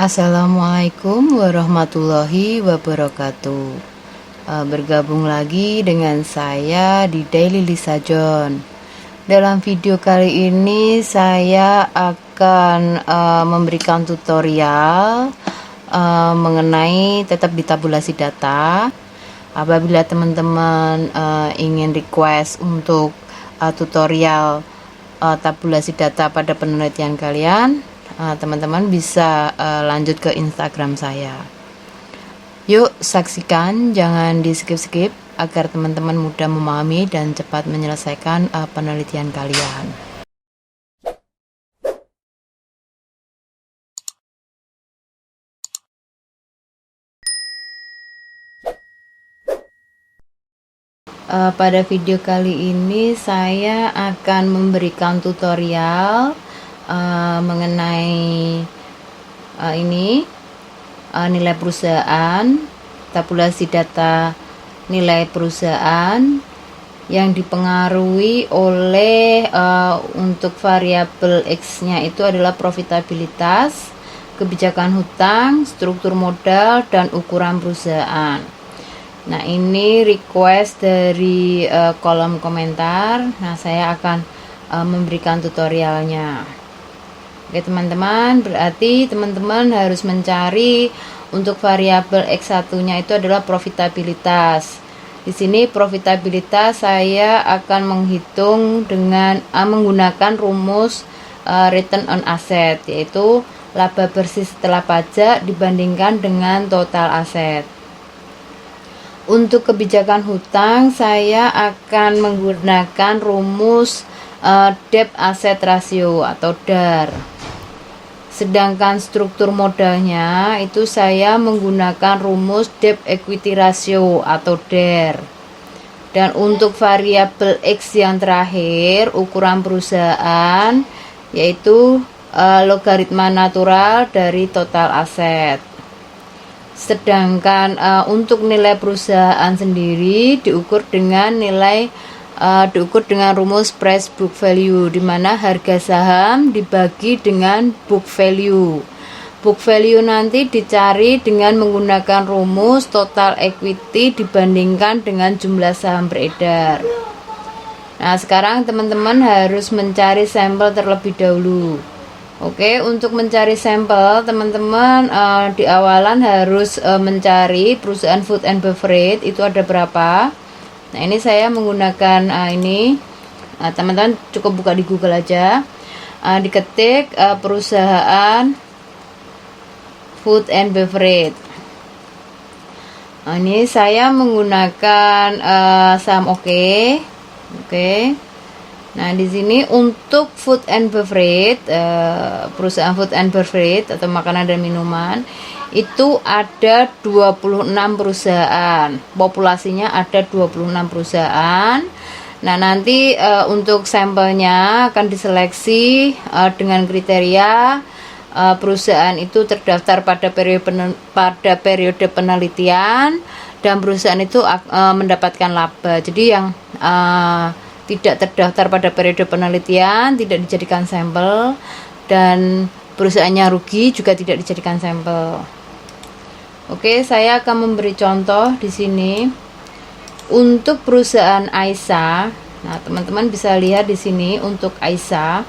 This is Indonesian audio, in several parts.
Assalamualaikum warahmatullahi wabarakatuh. Bergabung lagi dengan saya di Daily Lisa John. Dalam video kali ini saya akan memberikan tutorial mengenai tetap di tabulasi data. Apabila teman-teman ingin request untuk tutorial tabulasi data pada penelitian kalian, teman-teman bisa lanjut ke Instagram saya. Yuk saksikan, jangan di skip-skip agar teman-teman mudah memahami dan cepat menyelesaikan penelitian kalian. Pada video kali ini saya akan memberikan tutorial mengenai nilai perusahaan, tabulasi data nilai perusahaan yang dipengaruhi oleh untuk variabel X-nya itu adalah profitabilitas, kebijakan hutang, struktur modal, dan ukuran perusahaan. Nah, ini request dari kolom komentar. Nah, saya akan memberikan tutorialnya. Oke, teman-teman, berarti teman-teman harus mencari untuk variabel X1-nya itu adalah profitabilitas. Di sini profitabilitas saya akan menghitung dengan menggunakan rumus return on asset, yaitu laba bersih setelah pajak dibandingkan dengan total aset. Untuk kebijakan hutang saya akan menggunakan rumus debt asset ratio atau DAR. Sedangkan struktur modalnya itu saya menggunakan rumus debt equity ratio atau DER. Dan untuk variabel X yang terakhir, ukuran perusahaan, yaitu logaritma natural dari total aset. Sedangkan untuk nilai perusahaan sendiri diukur dengan rumus price book value, di mana harga saham dibagi dengan book value. Book value nanti dicari dengan menggunakan rumus total equity dibandingkan dengan jumlah saham beredar. Nah, sekarang teman-teman harus mencari sampel terlebih dahulu. Oke, untuk mencari sampel, teman-teman di awalan harus mencari perusahaan food and beverage itu ada berapa. Nah, ini saya menggunakan teman-teman cukup buka di Google aja, diketik perusahaan food and beverage. Ini saya menggunakan saham Oke. Nah, di sini untuk food and beverage, perusahaan food and beverage atau makanan dan minuman itu ada 26 perusahaan. Populasinya ada 26 perusahaan. Nah, nanti untuk sampelnya akan diseleksi dengan kriteria perusahaan itu terdaftar pada periode penelitian dan perusahaan itu mendapatkan laba. Jadi yang tidak terdaftar pada periode penelitian tidak dijadikan sampel, dan perusahaannya rugi juga tidak dijadikan sampel. Oke, saya akan memberi contoh di sini untuk perusahaan Aisyah. Nah, teman-teman bisa lihat di sini untuk Aisyah.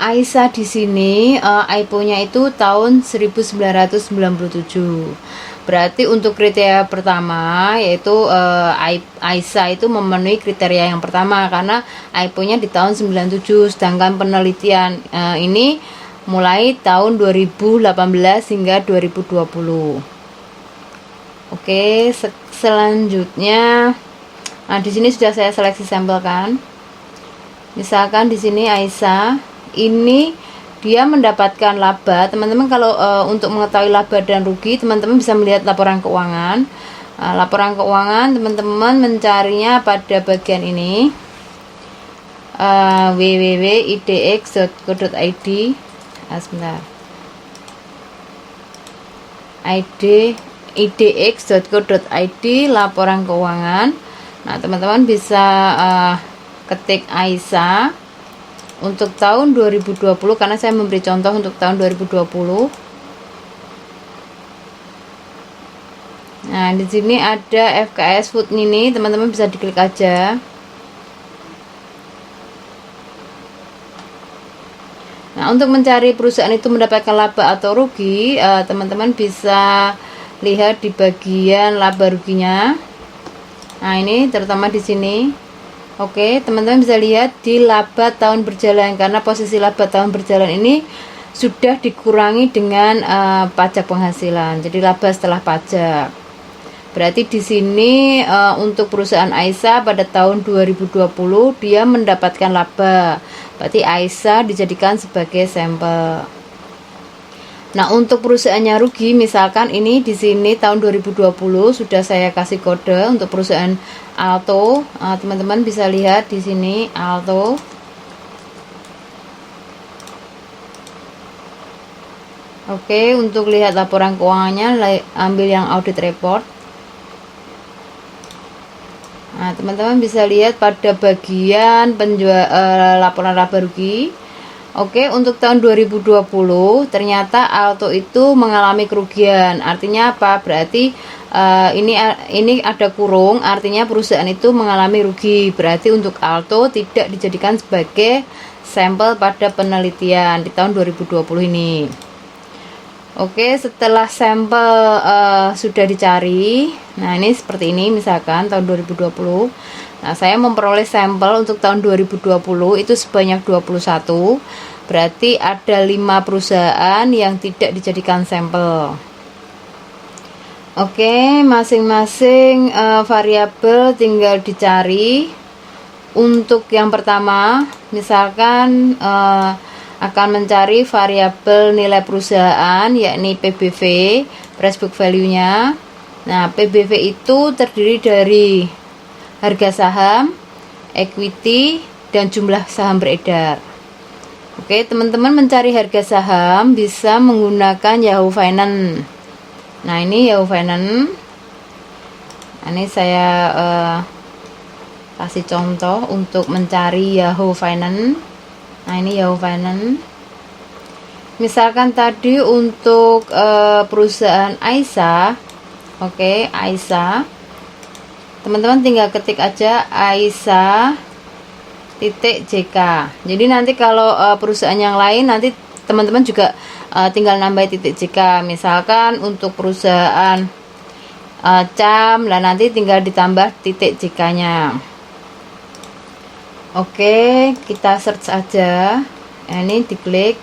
Aisyah di sini IPO-nya itu tahun 1997. Berarti untuk kriteria pertama yaitu Aisyah itu memenuhi kriteria yang pertama karena IPO-nya di tahun 97, sedangkan penelitian ini mulai tahun 2018 hingga 2020. Oke, selanjutnya di sini sudah saya seleksi sampel kan. Misalkan di sini Aisyah ini dia mendapatkan laba. Teman-teman kalau untuk mengetahui laba dan rugi, teman-teman bisa melihat laporan keuangan. Laporan keuangan teman-teman mencarinya pada bagian ini, www.idx.co.id. Sebentar, idx.co.id laporan keuangan. Nah, teman-teman bisa ketik Aisyah. untuk tahun 2020 karena saya memberi contoh untuk tahun 2020. Nah, di sini ada FKS Food ini, teman-teman bisa diklik aja. Nah, untuk mencari perusahaan itu mendapatkan laba atau rugi, teman-teman bisa lihat di bagian laba ruginya. Nah, ini terutama di sini. Oke, teman-teman bisa lihat di laba tahun berjalan, karena posisi laba tahun berjalan ini sudah dikurangi dengan pajak penghasilan. Jadi laba setelah pajak. Berarti di sini untuk perusahaan Aisa pada tahun 2020 dia mendapatkan laba. Berarti Aisa dijadikan sebagai sampel. Nah, untuk perusahaannya rugi, misalkan ini di sini tahun 2020 sudah saya kasih kode untuk perusahaan Alto. Teman-teman bisa lihat di sini Alto. Oke, untuk lihat laporan keuangannya, ambil yang audit report. Nah, teman-teman bisa lihat pada bagian laporan laba rugi. Oke, untuk tahun 2020 ternyata Alto itu mengalami kerugian. Artinya apa? Berarti ini ada kurung, artinya perusahaan itu mengalami rugi. Berarti untuk Alto tidak dijadikan sebagai sampel pada penelitian di tahun 2020 ini. Oke, setelah sampel sudah dicari, nah ini seperti ini misalkan tahun 2020. Nah, saya memperoleh sampel untuk tahun 2020 itu sebanyak 21. Berarti ada 5 perusahaan yang tidak dijadikan sampel. Oke, masing-masing variabel tinggal dicari. Untuk yang pertama, misalkan akan mencari variabel nilai perusahaan, yakni PBV, price book value-nya. Nah, PBV itu terdiri dari harga saham, equity, dan jumlah saham beredar. Oke, teman-teman mencari harga saham bisa menggunakan Yahoo Finance. Nah, ini Yahoo Finance. Ini saya kasih contoh untuk mencari Yahoo Finance. Nah, ini Yahoo Finance. Misalkan tadi untuk perusahaan Aisa. Oke, Aisa. Teman-teman tinggal ketik aja Aisa.jk. Jadi nanti kalau perusahaan yang lain nanti teman-teman juga tinggal nambah .jk. Misalkan untuk perusahaan CAM, lah nanti tinggal ditambah .jk-nya. Oke, kita search aja. Ini diklik.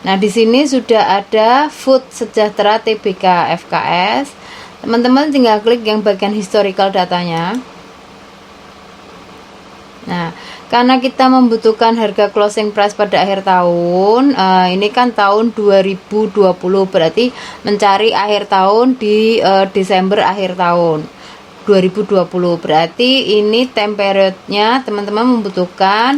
Nah, di sini sudah ada Food Sejahtera Tbk FKS. Teman-teman tinggal klik yang bagian historical datanya. Nah, karena kita membutuhkan harga closing price pada akhir tahun, ini kan tahun 2020, berarti mencari akhir tahun di Desember akhir tahun 2020. Berarti ini time period-nya teman-teman membutuhkan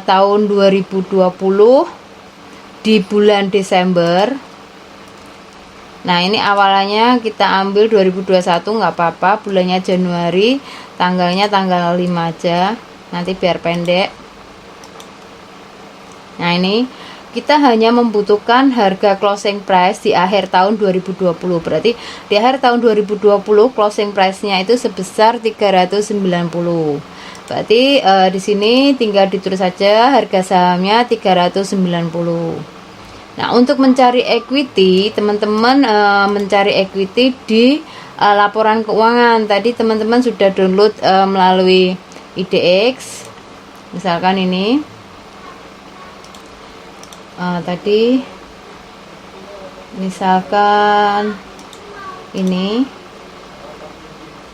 tahun 2020 di bulan Desember. Nah, ini awalnya kita ambil 2021, nggak apa-apa, bulannya Januari, tanggalnya tanggal 5 aja, nanti biar pendek. Nah, ini kita hanya membutuhkan harga closing price di akhir tahun 2020. Berarti di akhir tahun 2020 closing price-nya itu sebesar 390. Berarti di sini tinggal ditulis saja harga sahamnya 390. Nah, untuk mencari equity, teman-teman mencari equity di laporan keuangan. Tadi teman-teman sudah download melalui IDX. Misalkan ini. Tadi misalkan ini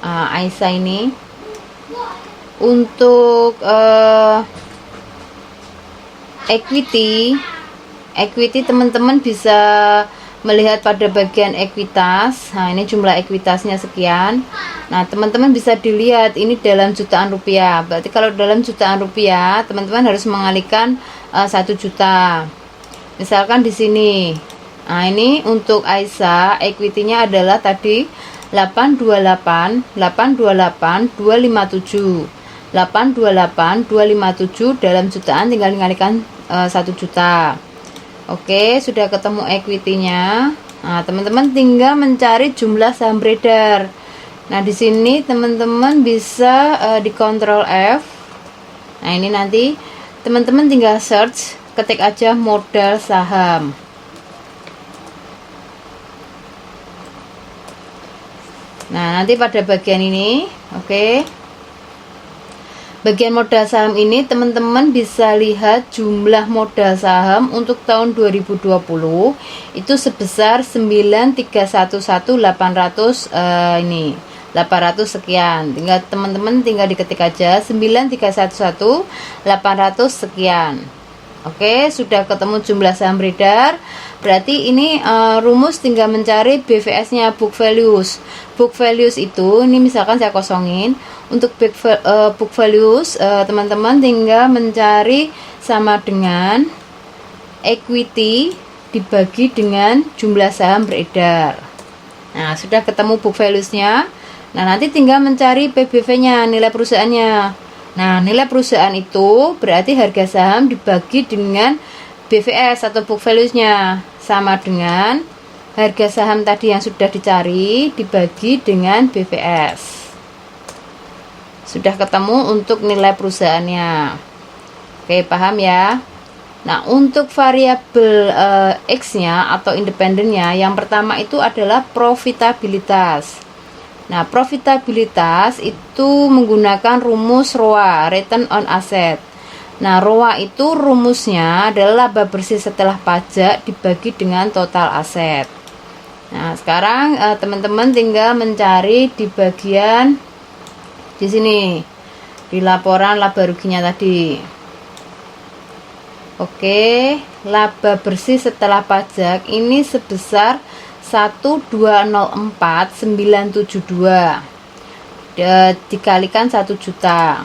Aisa ini untuk equity teman-teman bisa melihat pada bagian ekuitas. Nah, ini jumlah ekuitasnya sekian. Nah, teman-teman bisa dilihat ini dalam jutaan rupiah. Berarti kalau dalam jutaan rupiah teman-teman harus mengalihkan 1 juta. Misalkan di sini. Nah, ini untuk Aisa equity-nya adalah tadi 828 257. 828.257 dalam jutaan tinggal dikalikan 1 juta. Oke, sudah ketemu equity-nya. Nah, teman-teman tinggal mencari jumlah saham beredar. Nah, di sini teman-teman bisa di Ctrl F. Nah, ini nanti teman-teman tinggal search, ketik aja modal saham. Nah, nanti pada bagian ini, oke. Bagian modal saham ini teman-teman bisa lihat jumlah modal saham untuk tahun 2020 itu sebesar 9311800 ini 800 sekian. Tinggal teman-teman tinggal diketik aja 9311800 sekian. Oke, sudah ketemu jumlah saham beredar. Berarti ini rumus tinggal mencari BVS-nya, book values. Book values itu ini misalkan saya kosongin. Untuk book values teman-teman tinggal mencari sama dengan equity dibagi dengan jumlah saham beredar. Nah, sudah ketemu book values-nya. Nah, nanti tinggal mencari PBV-nya, nilai perusahaannya. Nah, nilai perusahaan itu berarti harga saham dibagi dengan BVS atau book values-nya, sama dengan harga saham tadi yang sudah dicari dibagi dengan BVS. Sudah ketemu untuk nilai perusahaannya. Oke, paham ya? Nah, untuk variabel X-nya atau independennya, yang pertama itu adalah profitabilitas. Nah, profitabilitas itu menggunakan rumus ROA, return on asset. Nah, ROA itu rumusnya adalah laba bersih setelah pajak dibagi dengan total aset. Nah, sekarang teman-teman tinggal mencari di bagian di sini, di laporan laba ruginya tadi. Oke, laba bersih setelah pajak ini sebesar 1204972 dikalikan 1 juta.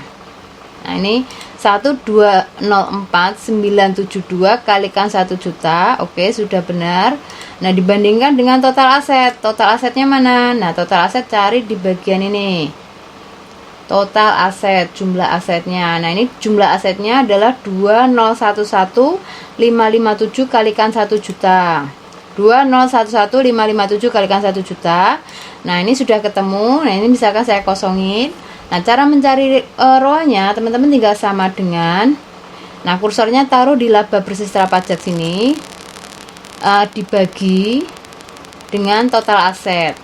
Nah, ini 1204972 kalikan 1 juta. Oke, sudah benar. Nah, dibandingkan dengan total aset. Total asetnya mana? Nah, total aset cari di bagian ini. Total aset, jumlah asetnya. Nah, ini jumlah asetnya adalah 2011557 kalikan 1 juta. 2011557 kalikan 1 juta. Nah, ini sudah ketemu. Nah, ini misalkan saya kosongin. Nah, cara mencari ROA-nya teman-teman tinggal sama dengan, nah, kursornya taruh di laba bersih setelah pajak sini, dibagi dengan total aset.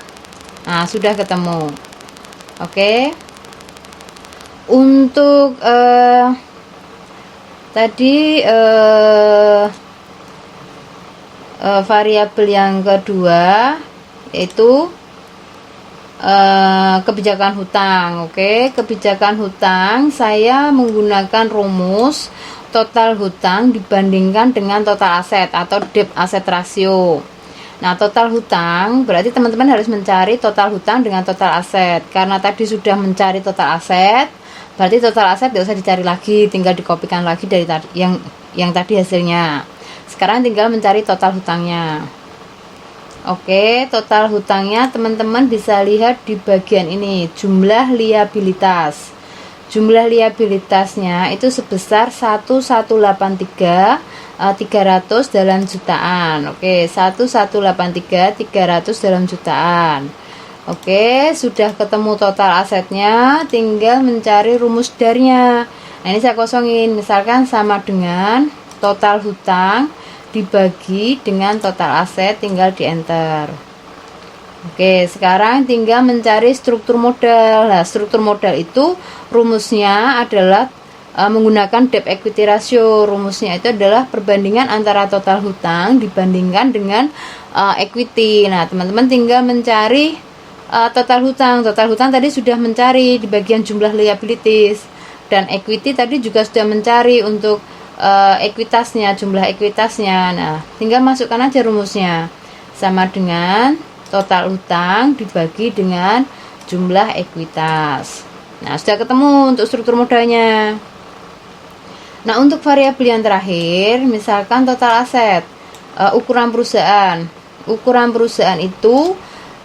Nah, sudah ketemu. Oke. Untuk tadi variabel yang kedua yaitu kebijakan hutang. Oke, kebijakan hutang saya menggunakan rumus total hutang dibandingkan dengan total aset atau debt asset ratio. Nah, total hutang berarti teman-teman harus mencari total hutang dengan total aset. Karena tadi sudah mencari total aset, berarti total aset tidak usah dicari lagi, tinggal dikopikan lagi dari tadi yang tadi hasilnya. Sekarang tinggal mencari total hutangnya. Oke, total hutangnya teman-teman bisa lihat di bagian ini, jumlah liabilitas. Jumlah liabilitasnya itu sebesar 1183.300 dalam jutaan. Oke, 1183.300 dalam jutaan. Oke, sudah ketemu total asetnya, tinggal mencari rumus darnya. Nah, ini saya kosongin, misalkan sama dengan total hutang dibagi dengan total aset, tinggal di enter. Oke, sekarang tinggal mencari struktur modal. Nah, struktur modal itu rumusnya adalah menggunakan debt equity ratio. Rumusnya itu adalah perbandingan antara total hutang dibandingkan dengan equity. Nah, teman-teman tinggal mencari total hutang. Total hutang tadi sudah mencari di bagian jumlah liabilities, dan equity tadi juga sudah mencari untuk ekuitasnya, jumlah ekuitasnya. Nah, tinggal masukkan aja rumusnya, sama dengan total hutang dibagi dengan jumlah ekuitas. Nah, sudah ketemu untuk struktur modalnya. Nah, untuk variabel yang terakhir, misalkan total aset, ukuran perusahaan. Ukuran perusahaan itu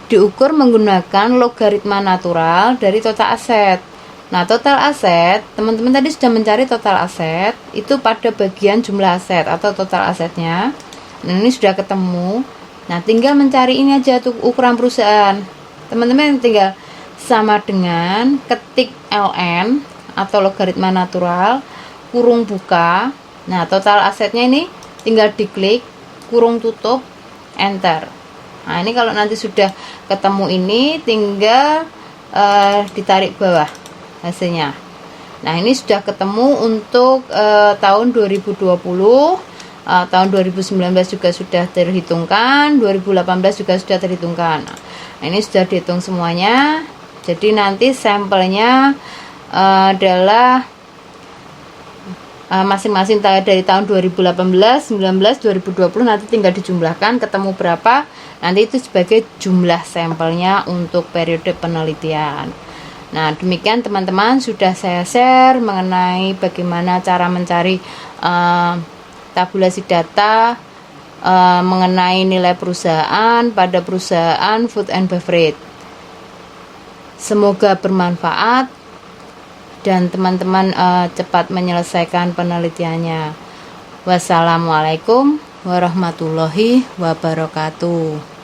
diukur menggunakan logaritma natural dari total aset. Nah, total aset, teman-teman tadi sudah mencari total aset, itu pada bagian jumlah aset atau total asetnya. Nah, ini sudah ketemu. Nah, tinggal mencari ini aja tuh ukuran perusahaan. Teman-teman tinggal sama dengan ketik ln atau logaritma natural, kurung buka. Nah, total asetnya ini tinggal diklik, kurung tutup, enter. Nah, ini kalau nanti sudah ketemu ini, tinggal ditarik bawah hasilnya. Nah, ini sudah ketemu untuk tahun 2020, tahun 2019 juga sudah terhitungkan, 2018 juga sudah terhitungkan. Nah, ini sudah dihitung semuanya. Jadi nanti sampelnya adalah masing-masing dari tahun 2018, 19, 2020 nanti tinggal dijumlahkan ketemu berapa. Nanti itu sebagai jumlah sampelnya untuk periode penelitian. Nah, demikian teman-teman sudah saya share mengenai bagaimana cara mencari tabulasi data mengenai nilai perusahaan pada perusahaan food and beverage. Semoga bermanfaat dan teman-teman cepat menyelesaikan penelitiannya. Wassalamualaikum warahmatullahi wabarakatuh.